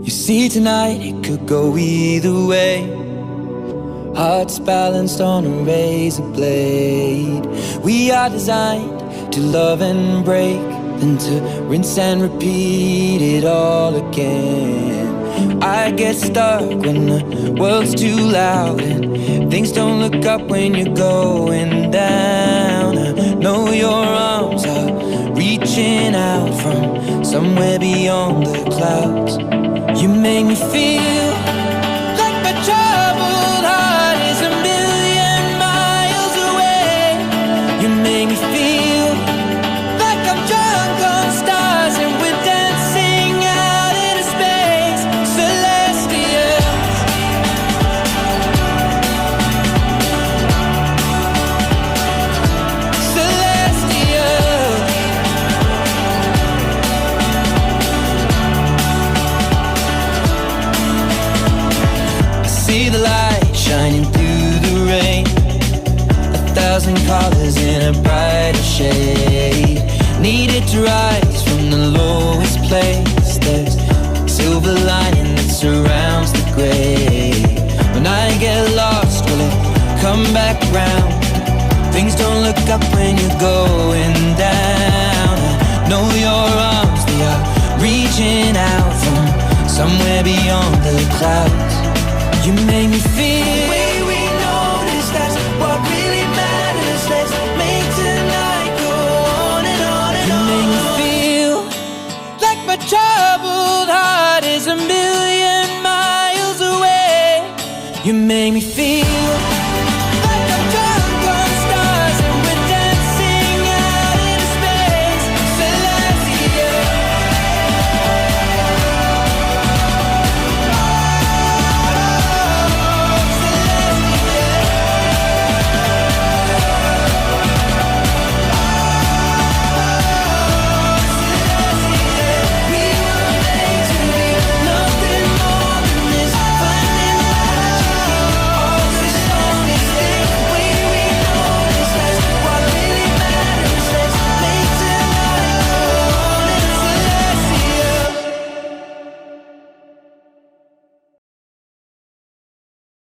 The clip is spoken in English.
You see, tonight it could go either way. Hearts balanced on a razor blade. We are designed to love and break, then to rinse and repeat it all again. I get stuck when the world's too loud and things don't look up when you're going down. I know your arms are reaching out from somewhere beyond the clouds. You make me feel like my troubled heart is a million miles away. You make me feel like I'm drunk on stars and we're dancing out into space. Celestial. Celestial. See the light shining through the rain, 1,000 colors in a brighter shade. Needed to rise from the lowest place. There's silver lining that surrounds the gray. When I get lost, will it come back round? Things don't look up when you're going down. I know your arms, they are reaching out from somewhere beyond the clouds. You make me feel the way we notice, that's what really matters. Let's make tonight go on and on and on. You make me feel like my troubled heart is a million miles away. You make me feel